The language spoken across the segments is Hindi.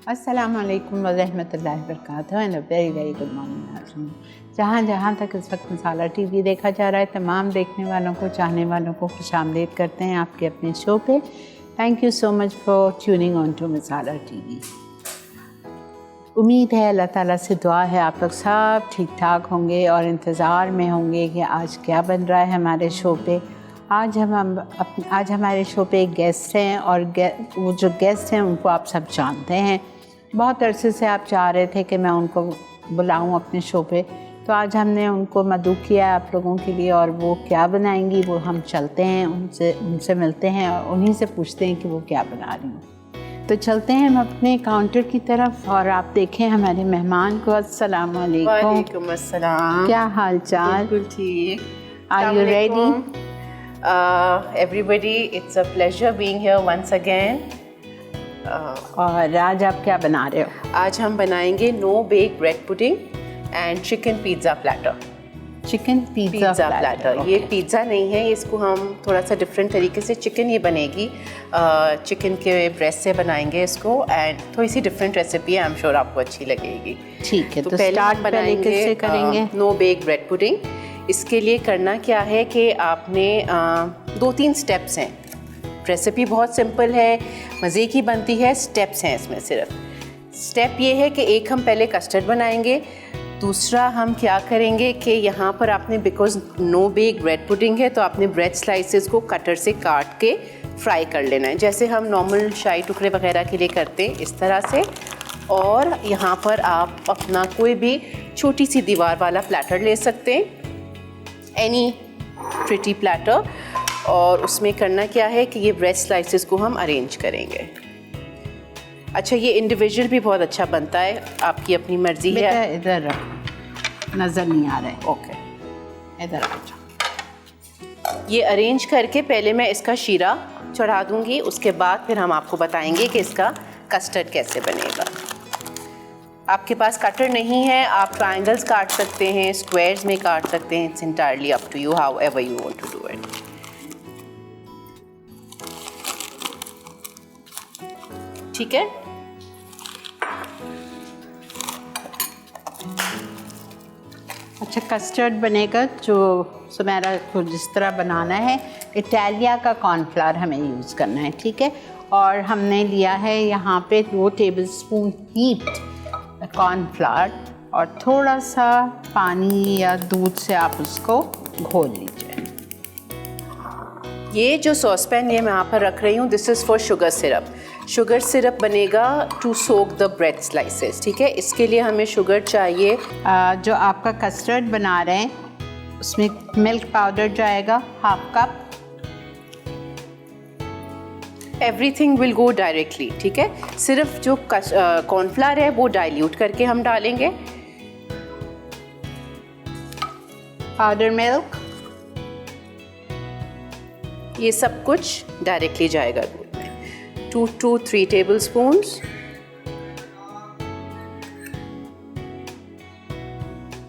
अस्सलाम वालेकुम व रहमतुल्लाहि व बरकातहू and a very good morning. जहाँ जहाँ तक इस वक्त मसाला टीवी देखा जा रहा है, तमाम देखने वालों को, चाहने वालों को खुशामदीद करते हैं आपके अपने शो पे। Thank you so much for tuning on to Masala TV. उम्मीद है, अल्लाह ताला से दुआ है आप लोग सब ठीक ठाक होंगे और इंतज़ार में होंगे कि आज क्या बन रहा है हमारे शो पे। आज हमारे शो पे एक गेस्ट हैं और वो जो गेस्ट हैं उनको आप सब जानते हैं। बहुत अरसे से आप चाह रहे थे कि मैं उनको बुलाऊं अपने शो पे, तो आज हमने उनको मदऊ किया आप लोगों के लिए। और वो क्या बनाएंगी वो हम चलते हैं उनसे मिलते हैं और उन्हीं से पूछते हैं कि वो क्या बना रही हैं। तो चलते हैं हम अपने काउंटर की तरफ और आप देखें हमारे मेहमान को। अस्सलाम वालेकुम। वालेकुम अस्सलाम। क्या हाल चाल? बिल्कुल ठीक। Are you ready? Everybody, it's a pleasure being here once again. और आज आप क्या बना रहे हो? आज हम बनाएंगे no bake bread pudding and chicken pizza platter. Chicken pizza platter. ये पिज़्ज़ा नहीं है, इसको हम थोड़ा सा डिफरेंट तरीके से चिकन ये बनेगी, चिकन के ब्रेस्ट से बनाएंगे इसको। एंड थोड़ी सी डिफरेंट रेसिपी है, आई एम श्योर आपको अच्छी लगेगी। ठीक है, तो स्टार्ट पहले किससे करेंगे? No bake bread pudding. इसके लिए करना क्या है कि आपने 2-3 स्टेप्स हैं। रेसिपी बहुत सिंपल है, मज़े की बनती है, स्टेप्स हैं इसमें सिर्फ। स्टेप ये है कि एक हम पहले कस्टर्ड बनाएंगे, दूसरा हम क्या करेंगे कि यहाँ पर आपने, because no bake bread pudding है, तो आपने ब्रेड स्लाइसेस को कटर से काट के फ्राई कर लेना है, जैसे हम नॉर्मल शाही टुकड़े वगैरह के लिए करते हैं, इस तरह से। और यहाँ पर आप अपना कोई भी छोटी सी दीवार वाला प्लेटर ले सकते हैं, एनी प्रिटी प्लेटर, और उसमें करना क्या है कि ये ब्रेड स्लाइसेस को हम अरेंज करेंगे। अच्छा, ये इंडिविजुअल भी बहुत अच्छा बनता है, आपकी अपनी मर्जी है। इधर रखो, नज़र नहीं आ रहा है। ओके, इधर आ जाओ। ये अरेंज करके पहले मैं इसका शीरा चढ़ा दूंगी, उसके बाद फिर हम आपको बताएंगे कि इसका कस्टर्ड कैसे बनेगा। आपके पास कटर नहीं है, आप ट्रायंगल्स काट सकते हैं, स्क्वायर्स में काट सकते हैं, it's entirely up to you, how ever you want to do it. ठीक है, अच्छा, कस्टर्ड बनेगा जो सुमेरा को जिस तरह बनाना है, इटालिया का कॉर्नफ्लावर हमें यूज़ करना है, ठीक है। और हमने लिया है यहाँ पे 2 टेबलस्पून हीप्ड कॉर्नफ्लावर और थोड़ा सा पानी या दूध से आप उसको घोल लीजिए। ये जो सॉस पैन ये मैं यहाँ पर रख रही हूँ, this is for sugar syrup. Sugar syrup बनेगा to soak the bread slices, ठीक है। इसके लिए हमें शुगर चाहिए। जो आपका कस्टर्ड बना रहे हैं उसमें मिल्क पाउडर जाएगा 1/2 cup. Everything will go directly, ठीक है। सिर्फ जो कॉर्नफ्लावर है वो डाइल्यूट करके हम डालेंगे। पाउडर मिल्क, ये सब कुछ डायरेक्टली जाएगा दूध में। 2 to 3 टेबलस्पून्स।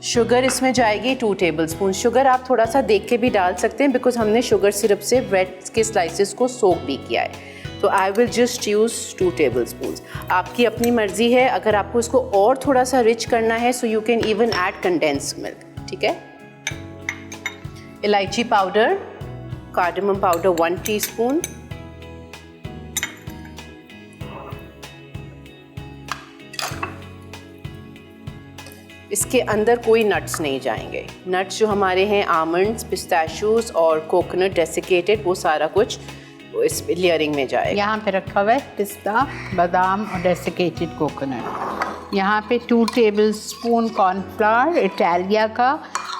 शुगर इसमें जाएगी 2 टेबलस्पून। शुगर आप थोड़ा सा देख के भी डाल सकते हैं, बिकॉज हमने शुगर सिरप से ब्रेड के स्लाइसेस को सोक भी किया है। तो I will just use 2 tablespoons. आपकी अपनी मर्जी है, अगर आपको इसको और थोड़ा सा रिच करना है so you can even add condensed milk, ठीक है। इलायची पाउडर, कार्डमम पाउडर 1 टीस्पून, इसके अंदर कोई नट्स नहीं जाएंगे। नट्स जो हमारे हैं आमंड्स, पिस्ताशियोज और कोकोनट डेसिकेटेड, वो सारा कुछ इस लेयरिंग में जाएगा। यहाँ पे रखा हुआ है पिस्ता, बादाम और डेसिकेटेड कोकोनट। यहाँ पे 2 टेबलस्पून कॉर्नफ्लावर इटालिया का,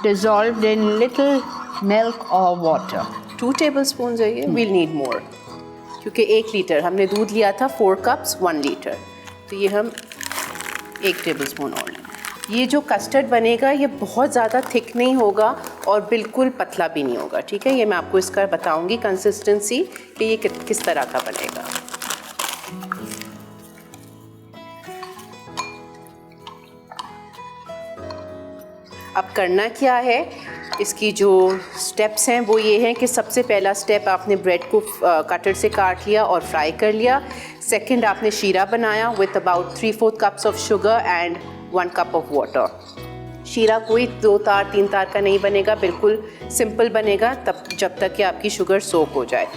डिज़ोल्व्ड इन लिटिल मिल्क और वाटर। 2 टेबलस्पून है ये, वील नीड मोर, क्योंकि 1 लीटर हमने दूध लिया था, 4 कप्स 1 लीटर, तो ये हम 1 टेबलस्पून और लेंगे। ये जो कस्टर्ड बनेगा ये बहुत ज़्यादा थिक नहीं होगा और बिल्कुल पतला भी नहीं होगा, ठीक है। ये मैं आपको इसका बताऊंगी कंसिस्टेंसी कि ये किस तरह का बनेगा। अब करना क्या है, इसकी जो स्टेप्स हैं वो ये हैं कि सबसे पहला स्टेप आपने ब्रेड को कटर से काट लिया और फ्राई कर लिया। सेकंड आपने शीरा बनाया with about 3/4 cups of sugar and 1 cup of water. शीरा कोई 2 तार 3 तार का नहीं बनेगा, बिल्कुल सिंपल बनेगा तब जब तक कि आपकी शुगर सोक हो जाए,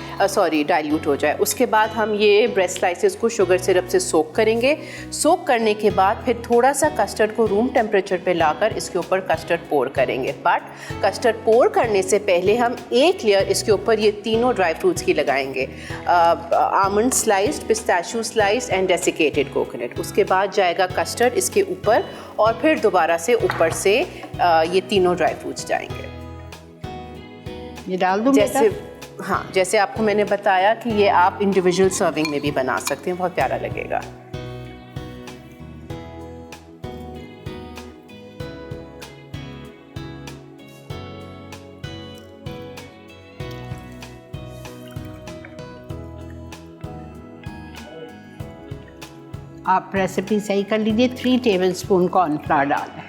डाइल्यूट हो जाए। उसके बाद हम ये ब्रेड स्लाइसेस को शुगर सिरप से सोक करेंगे। सोक करने के बाद फिर थोड़ा सा कस्टर्ड को रूम टेम्परेचर पे लाकर इसके ऊपर कस्टर्ड पोर करेंगे। बट कस्टर्ड पोर करने से पहले हम एक लेयर इसके ऊपर ये तीनों ड्राई फ्रूट्स की लगाएंगे, almond sliced, pistachio sliced and desiccated coconut. उसके बाद जाएगा कस्टर्ड इसके ऊपर और फिर दोबारा से ऊपर से ये तीनों ड्राई फ्रूट्स जाएंगे। ये डाल दूँ जैसे हाँ, जैसे आपको मैंने बताया कि ये आप इंडिविजुअल सर्विंग में भी बना सकते हैं, बहुत प्यारा लगेगा। आप रेसिपी सही कर लीजिए। 3 टेबलस्पून कॉर्नफ्लावर डालें।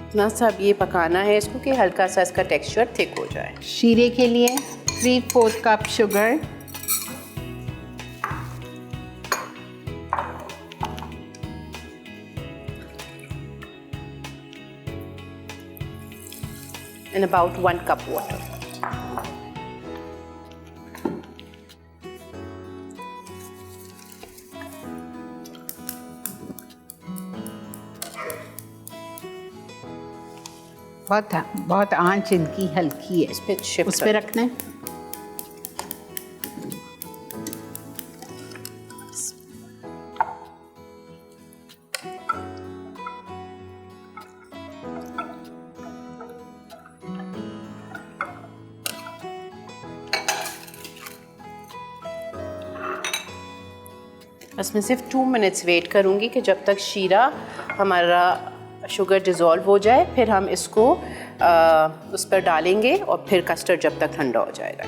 इतना सब ये पकाना है इसको कि हल्का सा इसका टेक्सचर थिक हो जाए। शीरे के लिए 3/4 cup sugar, and about 1 cup water. बहुत आंच इनकी हल्की है, इस पे शिफ्ट उस पे रखना है। बस मैं सिर्फ 2 मिनट्स वेट करूँगी कि जब तक शीरा हमारा शुगर डिज़ोल्व हो जाए, फिर हम इसको उस पर डालेंगे और फिर कस्टर्ड जब तक ठंडा हो जाएगा।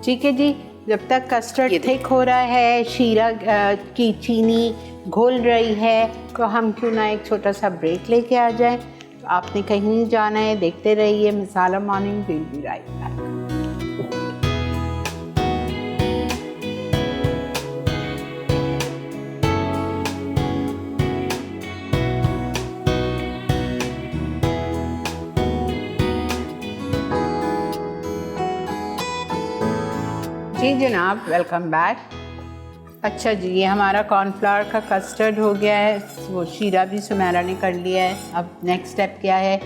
ठीक है जी, जब तक कस्टर्ड थिक हो रहा है, शीरा की चीनी घोल रही है, तो हम क्यों ना एक छोटा सा ब्रेक लेके आ जाए। तो आपने कहीं नहीं जाना है, देखते रहिए Masala morning, will be right back. जी जनाब, वेलकम बैक। अच्छा जी, ये हमारा कॉर्नफ्लावर का कस्टर्ड हो गया है, वो शीरा भी सुमेरा ने कर लिया है। अब नेक्स्ट स्टेप क्या है?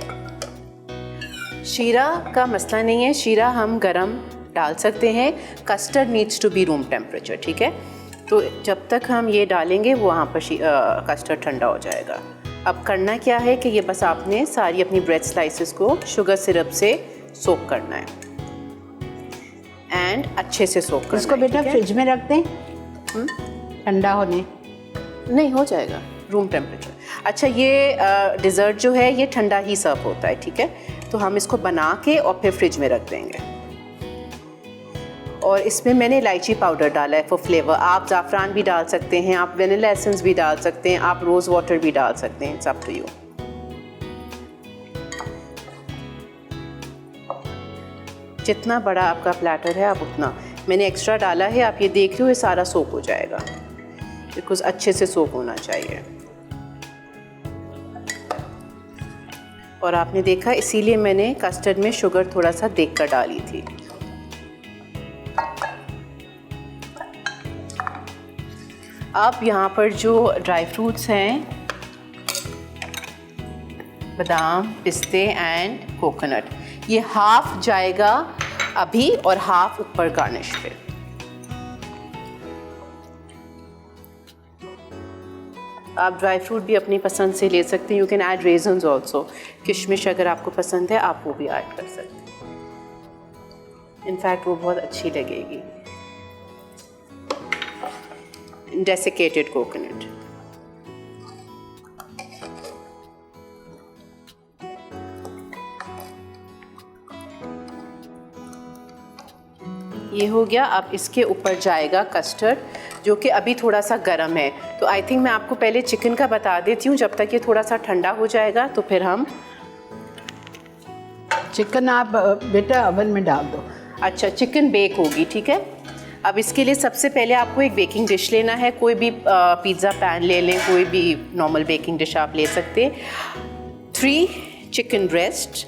शीरा का मसला नहीं है, शीरा हम गरम डाल सकते हैं। Custard needs to be room temperature, ठीक है। तो जब तक हम ये डालेंगे वहाँ पर कस्टर्ड ठंडा हो जाएगा। अब करना क्या है कि ये बस आपने सारी अपनी ब्रेड स्लाइसेस को शुगर सिरप से सोक करना है एंड अच्छे से सोक करना। इसको बेटा फ्रिज में रख दें ठंडा होने? नहीं, हो जाएगा रूम टेम्परेचर। अच्छा, ये डिज़र्ट जो है ये ठंडा ही सर्व होता है, ठीक है। तो हम इसको बना के और फिर फ्रिज में रख देंगे। और इसमें मैंने इलायची पाउडर डाला है फॉर फ्लेवर। आप ज़ाफ़रान भी डाल सकते हैं, आप वनीला एसेंस भी डाल सकते हैं, आप रोज़ वाटर भी डाल सकते हैं, इट्स अप टू यू। जितना बड़ा आपका प्लेटर है आप उतना, मैंने एक्स्ट्रा डाला है, आप ये देख रहे हो, ये सारा सोक हो जाएगा, बिकॉज अच्छे से सोक होना चाहिए। और आपने देखा, इसीलिए मैंने कस्टर्ड में शुगर थोड़ा सा देख कर डाली थी। अब यहाँ पर जो ड्राई फ्रूट्स हैं, बादाम, पिस्ते एंड कोकोनट, ये हाफ जाएगा अभी और हाफ ऊपर गार्निश पे। आप ड्राई फ्रूट भी अपनी पसंद से ले सकते हैं। You can add raisins also. किशमिश अगर आपको पसंद है आप वो भी ऐड कर सकते हैं। इनफैक्ट वो बहुत अच्छी लगेगी। डेसिकेटेड कोकोनट, ये हो गया। अब इसके ऊपर जाएगा कस्टर्ड जो कि अभी थोड़ा सा गर्म है। तो आई थिंक मैं आपको पहले चिकन का बता देती हूँ, जब तक ये थोड़ा सा ठंडा हो जाएगा तो फिर हम चिकन आप बेटा ओवन में डाल दो। अच्छा, चिकन बेक होगी, ठीक है। अब इसके लिए सबसे पहले आपको एक बेकिंग डिश लेना है। कोई भी पिज़्ज़ा पैन ले लें, कोई भी नॉर्मल बेकिंग डिश आप ले सकते हैं। 3 चिकन ब्रेस्ट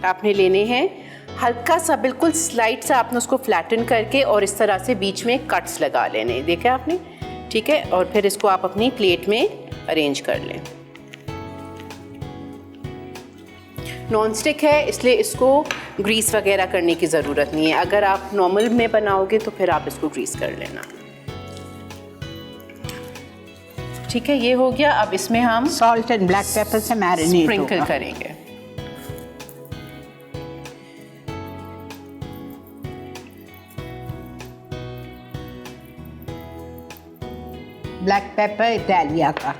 आपने लेने हैं। हल्का सा, बिल्कुल स्लाइड सा आपने उसको फ्लैटन करके और इस तरह से बीच में कट्स लगा लेने, देखा आपने, ठीक है। और फिर इसको आप अपनी प्लेट में अरेंज कर लें। नॉन स्टिक है इसलिए इसको ग्रीस वगैरह करने की ज़रूरत नहीं है। अगर आप नॉर्मल में बनाओगे तो फिर आप इसको ग्रीस कर लेना, ठीक है। ये हो गया। अब इसमें हम सॉल्ट एंड ब्लैक पेपर से मैरिनेट स्प्रिंकल करेंगे। ब्लैक पेपर इटालिया का।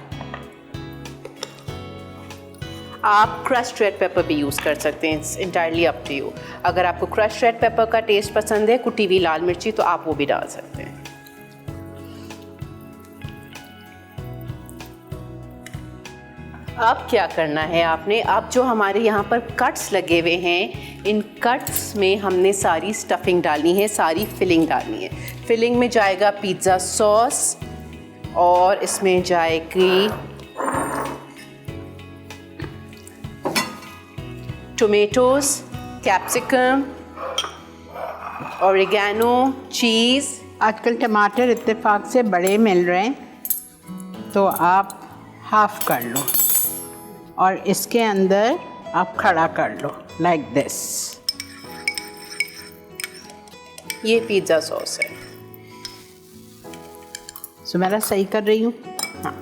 आप क्रश्ड रेड पेपर भी यूज़ कर सकते हैं, it's entirely up to you. अगर आपको क्रश्ड रेड पेपर का टेस्ट पसंद है, कुटी हुई लाल मिर्ची, तो आप वो भी डाल सकते हैं। अब क्या करना है आपने, अब जो हमारे यहाँ पर कट्स लगे हुए हैं, इन कट्स में हमने सारी स्टफिंग डालनी है, सारी फिलिंग डालनी है। फिलिंग में जाएगा पिज़्ज़ा सॉस, और इसमें जाएगी टोमेटोज, कैप्सिकम, ओरिगैनो, चीज़। आजकल टमाटर इत्तेफाक से बड़े मिल रहे हैं, तो आप हाफ कर लो और इसके अंदर आप खड़ा कर लो लाइक दिस। ये पिज़्ज़ा सॉस है। सुमेरा सही कर रही हूँ? हाँ।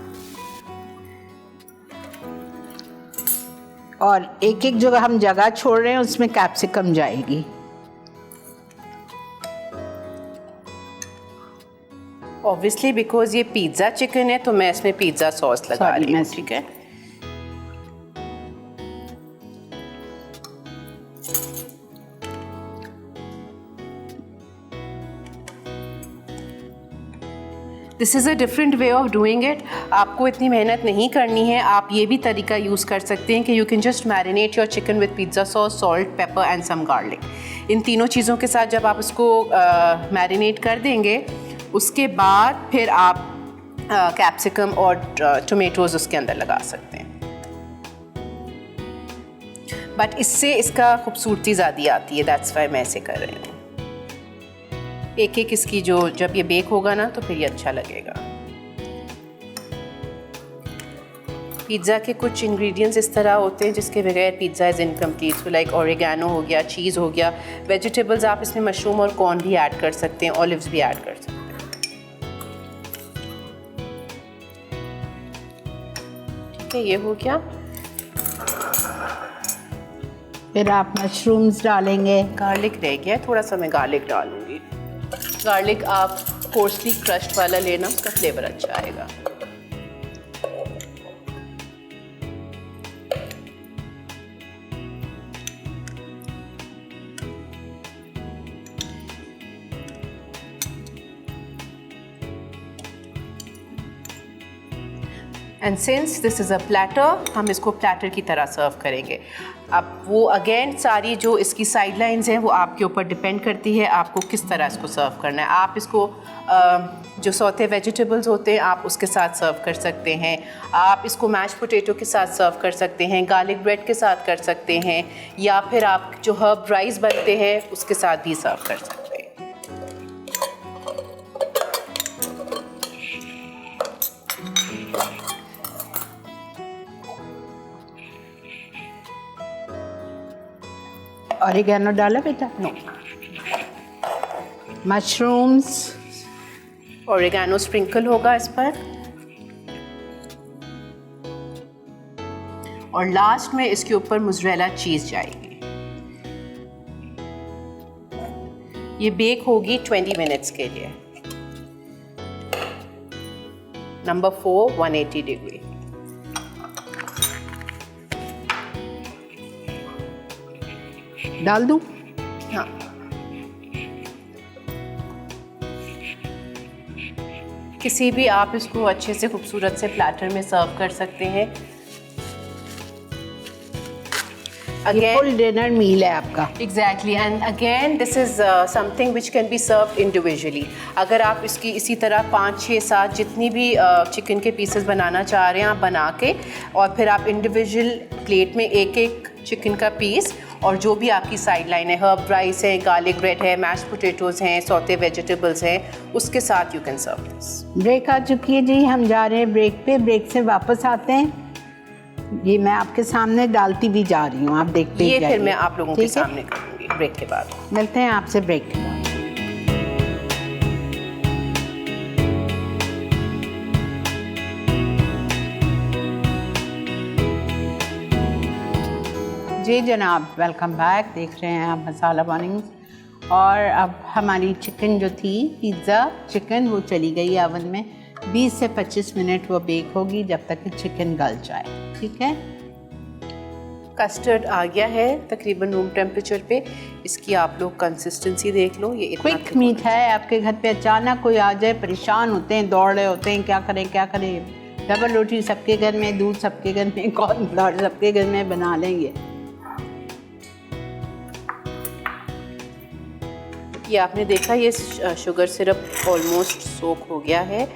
और एक एक जो हम जगह छोड़ रहे हैं उसमें कैप्सिकम जाएगी। ऑब्वियसली बिकॉज ये पिज़्ज़ा चिकन है तो मैं इसमें पिज़्ज़ा सॉस लगा रही हूँ, ठीक है। This is a different way of doing it. आपको इतनी मेहनत नहीं करनी है। आप ये भी तरीका यूज़ कर सकते हैं कि you can just marinate your chicken with pizza sauce, salt, pepper and some garlic. इन तीनों चीज़ों के साथ जब आप इसको मैरिनेट कर देंगे, उसके बाद फिर आप कैप्सिकम और टोमेटोज़ उसके अंदर लगा सकते हैं। बट इससे इसका खूबसूरती ज़्यादा आती है, दैट्स वाई मैं ऐसे कर रही हूँ। एक एक इसकी जो जब ये बेक होगा ना तो फिर ये अच्छा लगेगा। पिज़्ज़ा के कुछ इंग्रेडिएंट्स इस तरह होते हैं जिसके बगैर pizza is incomplete. So like oregano हो गया, चीज़ हो गया, वेजिटेबल्स आप इसमें मशरूम और कॉर्न भी ऐड कर सकते हैं, ऑलिव्स भी ऐड कर सकते हैं। ठीक है, ये हो गया। फिर आप मशरूम्स डालेंगे। गार्लिक रह गया, थोड़ा सा मैं गार्लिक डालूंगी। गार्लिक आप कोर्सली क्रश्ड वाला लेना, उसका फ्लेवर अच्छा आएगा। And since this is a platter, हम इसको प्लेटर की तरह सर्व करेंगे। अब वो अगेन सारी जो इसकी साइड लाइन्स हैं वो आपके ऊपर डिपेंड करती है आपको किस तरह इसको सर्व करना है। आप इसको जो सौते वेजिटेबल्स होते हैं आप उसके साथ सर्व कर सकते हैं, आप इसको मैश पोटैटो के साथ सर्व कर सकते हैं, गार्लिक ब्रेड के साथ कर सकते हैं, या फिर आप जो हर्ब राइस बनते हैं उसके साथ भी सर्व कर सकते हैं। ऑरिगेनो डाला बेटा? नो। मशरूम्स, ऑरिगेनो स्प्रिंकल होगा इस पर, और लास्ट में इसके ऊपर मोज़रेला चीज़ जाएगी। ये बेक होगी 20 मिनट्स के लिए। Number 4, 180 degree. डाल दूं? हाँ। किसी भी आप इसको अच्छे से खूबसूरत से प्लेटर में सर्व कर सकते हैं। ये फुल डिनर मील है आपका। Exactly, and again this is something which can be serve individually. अगर आप इसकी इसी तरह 5, 6, 7 जितनी भी चिकन के पीसेस बनाना चाह रहे हैं आप बना के, और फिर आप इंडिविजुअल प्लेट में एक एक चिकन का पीस और जो भी आपकी साइड लाइन है, हर्ब राइस है, गार्लिक ब्रेड है, मैश्ड पोटैटोज़ हैं, सौते वेजिटेबल्स हैं, उसके साथ you can serve this. Break आ चुकी है जी, हम जा रहे हैं ब्रेक पे। ब्रेक से वापस आते हैं। ये मैं आपके सामने डालती भी जा रही हूँ, आप देखते ये जाइए। फिर मैं आप लोगों के सामने करूँगी ब्रेक के बाद। मिलते हैं आपसे ब्रेक के बाद। जी जनाब, वेलकम बैक। देख रहे हैं आप मसाला मॉर्निंग्स। और अब हमारी चिकन जो थी, पिज़्ज़ा चिकन, वो चली गई ओवन में। 20 से 25 मिनट वो बेक होगी, जब तक कि चिकन गल जाए। ठीक है, कस्टर्ड आ गया है तकरीबन रूम टेम्परेचर पे। इसकी आप लोग कंसिस्टेंसी देख लो। ये इतना क्विक मीट है। आपके घर पे अचानक कोई आ जाए, परेशान होते हैं, दौड़ रहे होते हैं, क्या करें क्या करें। डबल रोटी सबके घर में, दूध सबके घर में, कॉर्नफ्लावर सबके घर में, बना लेंगे। ये आपने देखा, ये शुगर सिरप ऑलमोस्ट सोक हो गया है।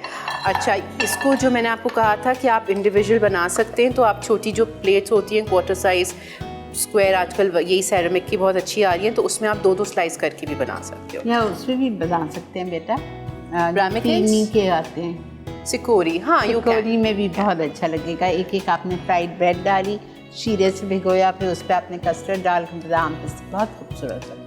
अच्छा, इसको जो मैंने आपको कहा था कि आप इंडिविजुअल बना सकते हैं, तो आप छोटी जो प्लेट्स होती हैं क्वार्टर साइज़, स्क्वायर, आजकल यही सेरेमिक की बहुत अच्छी आ रही है, तो उसमें आप 2-2 स्लाइस करके भी बना सकते हो। या उसमें भी बना सकते हैं बेटा। Ramekins? चीनी के आते हैं सिकोरी, हाँ, सिकोरी में भी बहुत अच्छा लगेगा। एक एक आपने फ्राइड ब्रेड डाली, शीरे से भिगोया, फिर उस पर आपने कस्टर्ड डाल के बादाम, बहुत खूबसूरत लगेगा।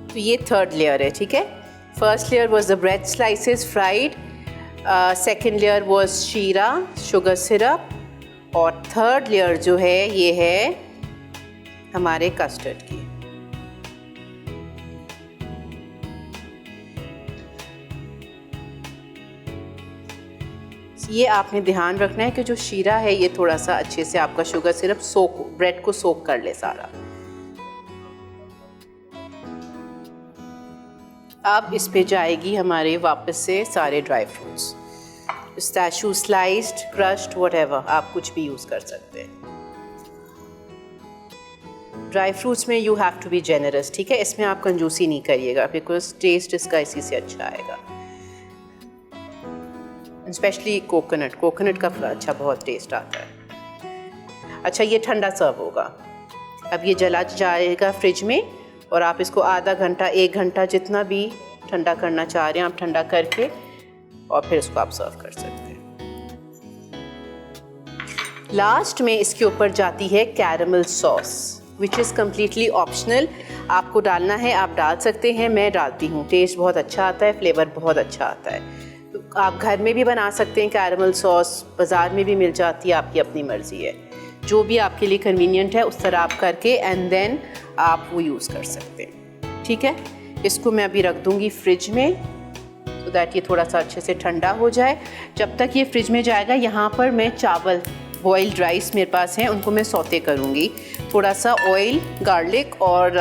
तो ये थर्ड लेयर है, ठीक है। First layer was the bread slices fried, second layer was शीरा, शुगर सिरप, और थर्ड लेयर जो है ये है हमारे कस्टर्ड की। ये आपने ध्यान रखना है कि जो शीरा है ये थोड़ा सा अच्छे से आपका शुगर सिरप सोक, ब्रेड को सोक कर ले सारा। अब इस पे जाएगी हमारे वापस से सारे dry fruits, pistachio sliced, crushed, whatever, आप कुछ भी यूज़ कर सकते हैं। ड्राई फ्रूट्स में you have to be generous, ठीक है। इसमें आप कंजूसी नहीं करिएगा, बिकॉज टेस्ट इसका इसी से अच्छा आएगा। स्पेशली कोकोनट का अच्छा बहुत टेस्ट आता है। अच्छा, ये ठंडा सर्व होगा। अब ये जला जाएगा फ्रिज में, और आप इसको आधा घंटा, 1 घंटा, जितना भी ठंडा करना चाह रहे हैं आप ठंडा करके, और फिर इसको आप सर्व कर सकते हैं। लास्ट में इसके ऊपर जाती है caramel sauce, which is completely optional. आपको डालना है आप डाल सकते हैं, मैं डालती हूँ। टेस्ट बहुत अच्छा आता है, फ्लेवर बहुत अच्छा आता है। तो आप घर में भी बना सकते हैं कैरेमल सॉस, बाज़ार में भी मिल जाती है, आपकी अपनी मर्ज़ी है। जो भी आपके लिए कन्वीनियंट है उस तरह आप करके एंड देन आप वो यूज़ कर सकते हैं, ठीक है। इसको मैं अभी रख दूँगी फ्रिज में, सो दैट ये थोड़ा सा अच्छे से ठंडा हो जाए। जब तक ये फ्रिज में जाएगा, यहाँ पर मैं चावल, बॉइल्ड राइस मेरे पास हैं, उनको मैं सौते करूँगी थोड़ा सा ऑयल, गार्लिक और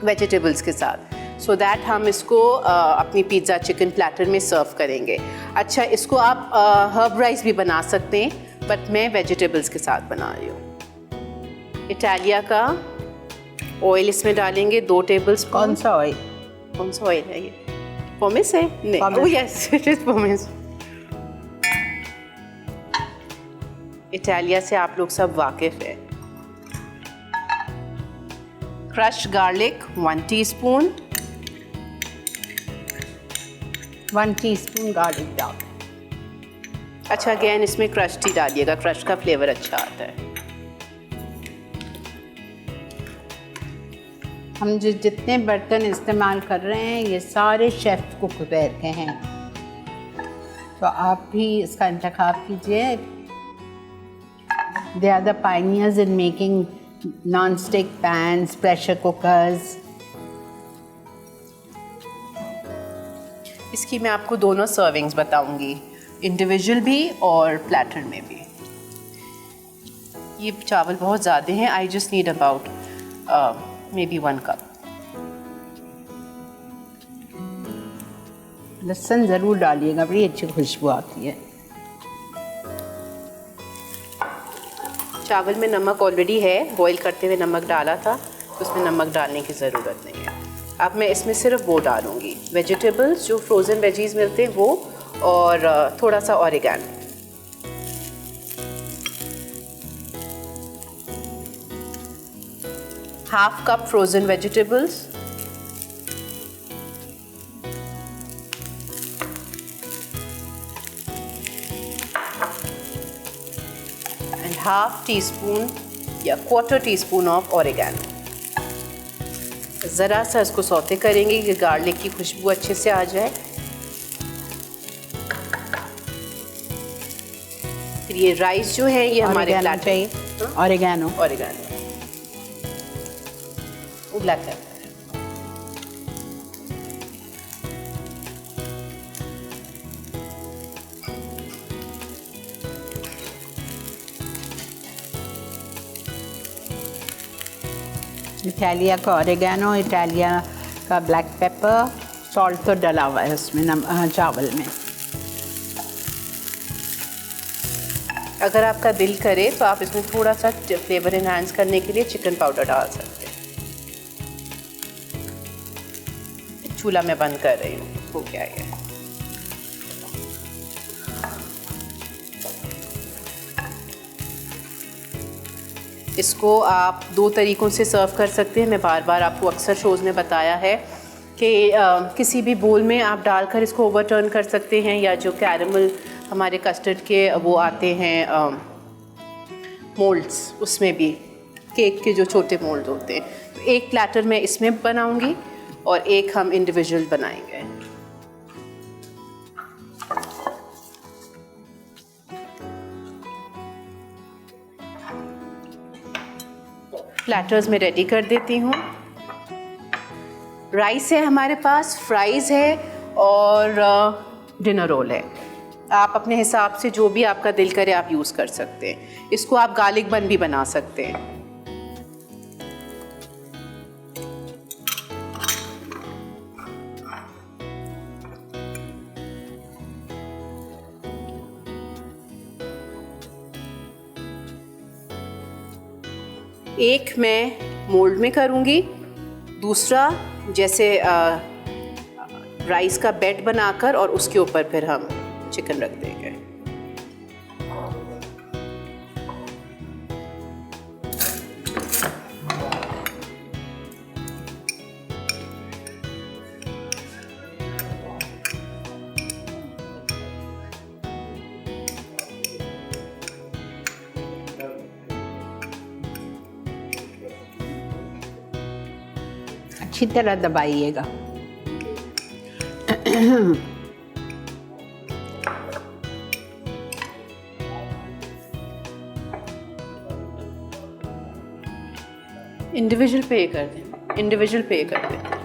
वेजिटेबल्स के साथ, सो दैट हम इसको अपनी पिज़्ज़ा चिकन प्लेटर में सर्व करेंगे। अच्छा, इसको आप हर्ब राइस भी बना सकते हैं, बट मैं वेजिटेबल्स के साथ बना रही हूँ। इटालिया का ऑयल इसमें डालेंगे 2 टेबलस्पून। कौन सा ऑयल? कौन सा ऑयल है ये? पोमेस है? नहीं, oh yes, it is pomace. Italia से आप लोग सब वाकिफ है। Crushed garlic 1 teaspoon, 1 teaspoon garlic डाल। अच्छा, अगेन इसमें क्रश्ड ही डालिएगा, क्रश का फ्लेवर अच्छा आता है। हम जो जितने बर्तन इस्तेमाल कर रहे हैं ये सारे शेफ़ कुकवेयर के हैं, तो आप भी इसका इंतखाब कीजिए। They are the pioneers in making non stick pans, pressure cookers. इसकी मैं आपको दोनों सर्विंग्स बताऊंगी, इंडिविजुअल भी और प्लेटर में भी। ये चावल बहुत ज़्यादा हैं, I just need about maybe 1 cup। लहसुन ज़रूर डालिएगा, बड़ी अच्छी खुशबू आती है। चावल में नमक ऑलरेडी है, बॉईल करते हुए नमक डाला था, तो उसमें नमक डालने की ज़रूरत नहीं है। अब मैं इसमें सिर्फ वो डालूँगी, वेजिटेबल्स जो फ्रोज़न वेजीज़ मिलते हैं वो, और थोड़ा सा oregano. Half cup frozen vegetables, and half teaspoon या quarter teaspoon of oregano. ज़रा सा इसको सौते करेंगे कि गार्लिक की खुशबू अच्छे से आ जाए। फिर ये राइस जो है ये हमारे ऑरिगेनो चाहिए, oregano. Oregano black pepper. Italia का ऑरिगेनो, इटालिया का ब्लैक पेपर, सॉल्ट तो डला हुआ है उसमें चावल में। अगर आपका दिल करे तो आप इसमें थोड़ा सा फ्लेवर एनहांस करने के लिए चिकन पाउडर डाल सकते हैं। चूल्हा मैं बंद कर रही हूँ, हो गया ये। इसको आप दो तरीक़ों से सर्व कर सकते हैं। मैं बार बार आपको अक्सर शोज़ में बताया है कि किसी भी बोल में आप डालकर इसको ओवरटर्न कर सकते हैं, या जो कैरमल हमारे कस्टर्ड के वो आते हैं मोल्ड्स, उसमें भी केक के जो छोटे मोल्ड होते हैं। तो एक प्लेटर मैं इसमें बनाऊंगी और एक हम इंडिविजुअल बनाएंगे। प्लेटर्स में रेडी कर देती हूँ। राइस है हमारे पास, फ्राइज़ है और डिनर रोल है। आप अपने हिसाब से जो भी आपका दिल करे आप यूज़ कर सकते हैं। इसको आप गार्लिक बन भी बना सकते हैं। एक मैं मोल्ड में करूँगी, दूसरा जैसे राइस का बेड बनाकर और उसके ऊपर फिर हम चिकन रख देंगे। अच्छी तरह दबाइएगा। इंडिविजुअल पे कर दें, इंडिविजुअल पे कर दें।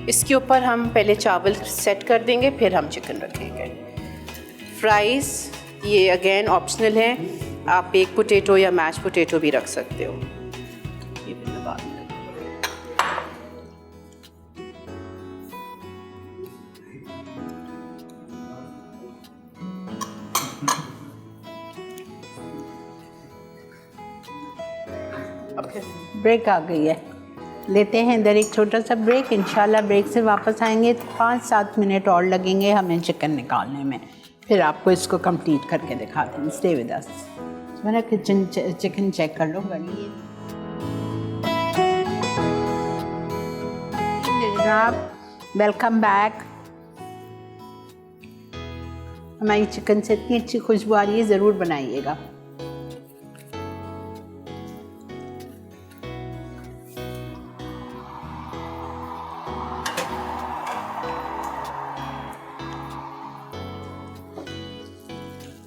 इसके ऊपर हम पहले चावल सेट कर देंगे, फिर हम चिकन रखेंगे। फ्राइज़ ये अगेन ऑप्शनल है, आप एक पोटैटो या मैश पोटैटो भी रख सकते हो। ये भी मैं बाद में ब्रेक आ गई है, लेते हैं इधर एक छोटा सा ब्रेक। इंशाल्लाह ब्रेक से वापस आएंगे तो 5-7 मिनट और लगेंगे हमें चिकन निकालने में, फिर आपको इसको कंप्लीट करके दिखाते हैं। Stay with us. मेरा चिकन चेक कर लो, बनी जनाब। Welcome back. हमारी चिकन से इतनी अच्छी खुशबू आ रही है, ज़रूर बनाइएगा।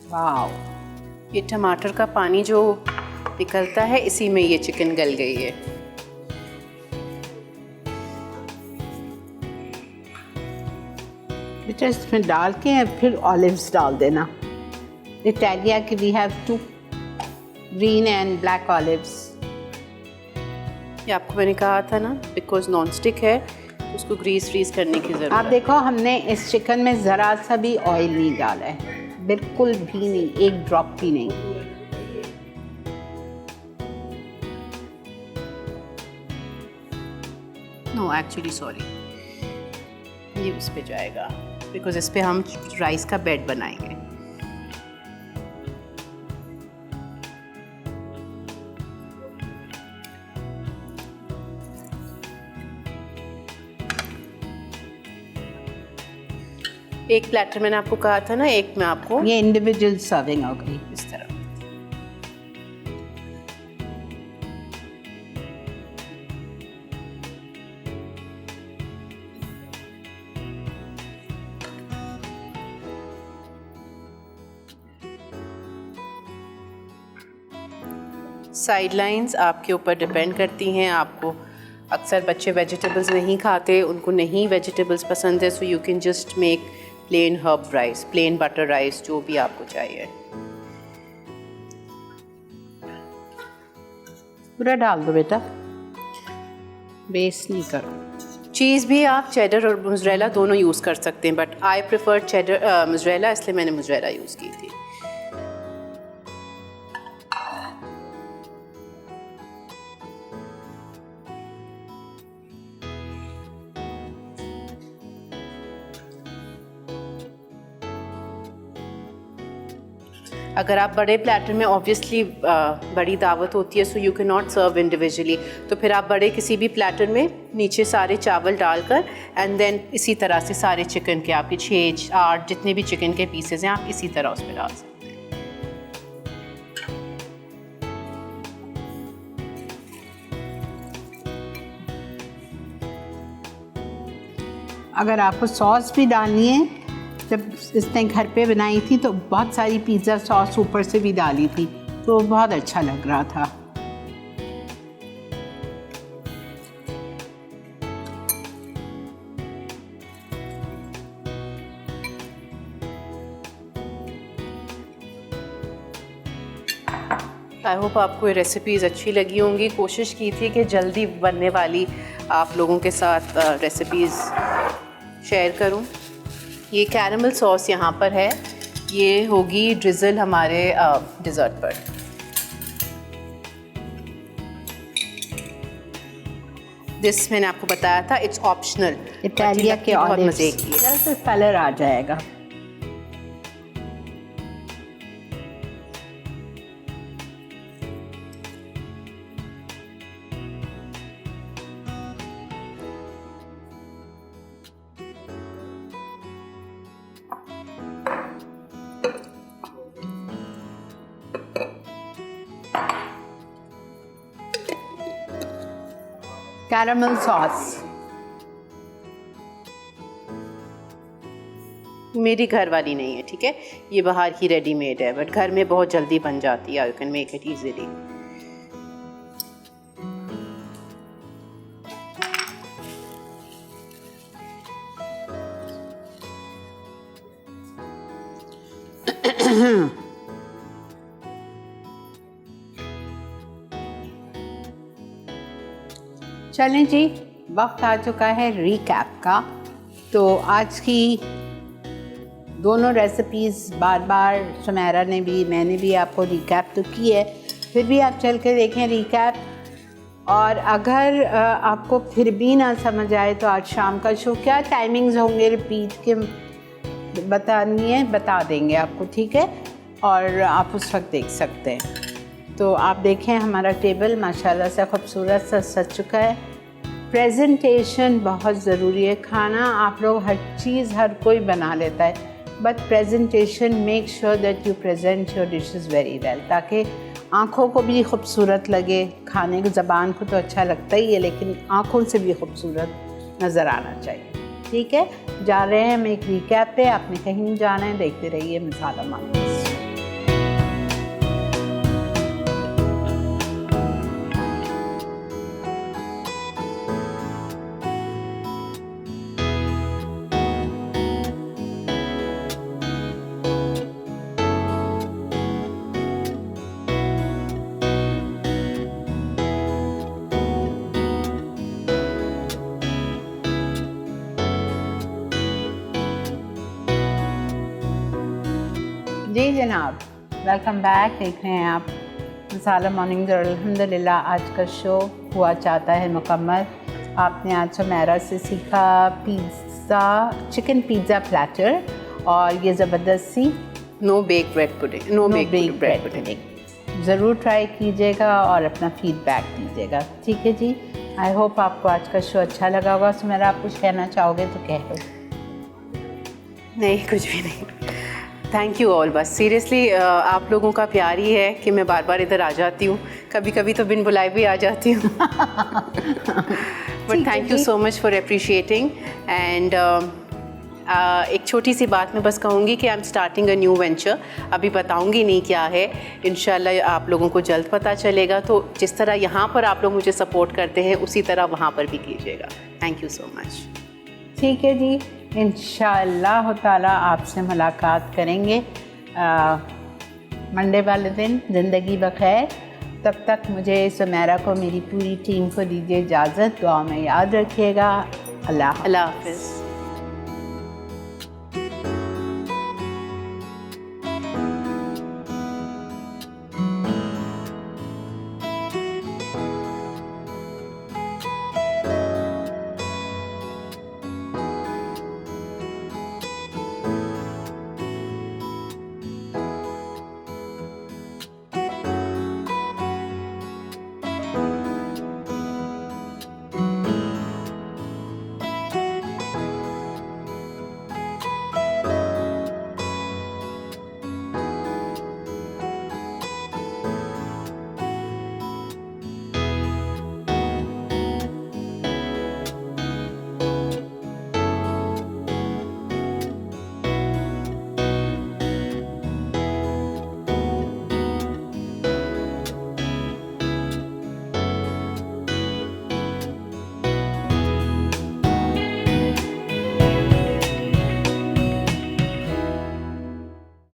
वाओ, ये टमाटर का पानी जो निकलता है इसी में ये चिकन गल गई है। बेटा इसमें डाल के फिर ऑलिव्स डाल देना। इटालिया के we have 2 green and black olives. ये आपको मैंने कहा था ना, बिकॉज नॉन स्टिक है उसको ग्रीस फ्रीज करने की ज़रूरत आप देखो हमने इस चिकन में ज़रा सा भी ऑयल नहीं डाला है, बिल्कुल भी नहीं, एक ड्रॉप भी नहीं। नो एक्चुअली सॉरी, ये उस पे जाएगा बिकॉज इस पे हम राइस का बेड बनाएंगे। एक प्लेटर मैंने आपको कहा था ना, एक में आपको ये इंडिविजुअल सर्विंग हो गई इस तरह। साइडलाइंस आपके ऊपर डिपेंड करती हैं। आपको अक्सर बच्चे वेजिटेबल्स नहीं खाते, उनको नहीं वेजिटेबल्स पसंद है, so you can just make plain herb rice, plain butter rice, जो भी आपको चाहिए। पूरा डाल दो बेटा, वेस्ट नहीं करो। चीज़ भी आप चेडर और मोज़रेला दोनों यूज़ कर सकते हैं, but I prefer cheddar mozzarella, इसलिए मैंने मोज़रेला यूज़ की थी। अगर आप बड़े प्लेटर में, ऑब्वियसली बड़ी दावत होती है, so you can not serve individually, तो फिर आप बड़े किसी भी प्लेटर में नीचे सारे चावल डालकर एंड देन इसी तरह से सारे चिकन के आपके 6-8 जितने भी चिकन के पीसेस हैं आप इसी तरह उस पर डाल सकते हैं। अगर आपको सॉस भी डालनी है, जब इसने घर पे बनाई थी तो बहुत सारी पिज़्ज़ा सॉस ऊपर से भी डाली थी, तो बहुत अच्छा लग रहा था। आई होप आपको ये रेसिपीज़ अच्छी लगी होंगी। कोशिश की थी कि जल्दी बनने वाली आप लोगों के साथ रेसिपीज़ शेयर करूं। ये कैरमल सॉस यहाँ पर है, ये होगी ड्रिज़ल हमारे डिज़र्ट पर। दिस मैंने आपको बताया था, इट्स ऑप्शनल। इटालिया के बहुत ऑलिव्स, मज़े की है। जरा सा कलर आ जाएगा। कैरमल सॉस मेरी घर वाली नहीं है, ठीक है, ये बाहर की रेडीमेड है, बट घर में बहुत जल्दी बन जाती है। You can make it easily. चलें जी, वक्त आ चुका है रीकैप का। तो आज की दोनों रेसिपीज़ बार बार सुमेरा ने भी, मैंने भी आपको रिकैप तो की है, फिर भी आप चल के देखें रिकैप। और अगर आपको फिर भी ना समझ आए तो आज शाम का शो क्या टाइमिंग्स होंगे रिपीट के बतानी है, बता देंगे आपको, ठीक है, और आप उस वक्त देख सकते हैं। तो आप देखें हमारा टेबल माशाल्लाह से खूबसूरत सा सज चुका है। प्रेजेंटेशन बहुत ज़रूरी है। खाना आप लोग हर चीज़ हर कोई बना लेता है, but presentation, make sure that you present your dishes very well, ताकि आँखों को भी खूबसूरत लगे। खाने को ज़बान को तो अच्छा लगता ही है, लेकिन आँखों से भी खूबसूरत नज़र आना चाहिए, ठीक है। जा रहे हैं हम एक रिकैप पे, आपने कहीं नहीं जाना है, देखते रहिए मिसाल मामूस। जनाब, वेलकम बैक। देख रहे हैं आप मसाला मॉर्निंग्स और अल्हम्दुलिल्लाह आज का शो हुआ चाहता है मुकम्मल। आपने आज सुमेरा से सीखा पिज़्ज़ा, चिकन पिज़्ज़ा प्लेटर और ये ज़बरदस्त सी no bake bread pudding, no bake bread pudding. ज़रूर ट्राई कीजिएगा और अपना फीडबैक दीजिएगा, ठीक है जी। आई होप आपको आज का शो अच्छा लगा होगा। सुमेरा, आप कुछ कहना चाहोगे तो कह लो। नहीं, कुछ भी नहीं। Thank you all. बस सीरियसली आप लोगों का प्यार ही है कि मैं बार बार इधर आ जाती हूँ, कभी कभी तो बिन बुलाए भी आ जाती हूँ। But thank you so much for appreciating. And एक छोटी सी बात मैं बस कहूँगी कि I am starting a new venture. अभी बताऊँगी नहीं क्या है, इंशाल्लाह आप लोगों को जल्द पता चलेगा। तो जिस तरह यहाँ पर आप लोग मुझे सपोर्ट करते हैं उसी तरह वहाँ पर भी कीजिएगा। Thank you so much. ठीक है जी, इंशाअल्लाह ताला आपसे मुलाकात करेंगे मंडे वाले दिन। ज़िंदगी बखैर। तब तक मुझे सुमेरा को, मेरी पूरी टीम को दीजिए इजाज़त। दुआ में याद रखिएगा। अल्लाह हाफ़िज़।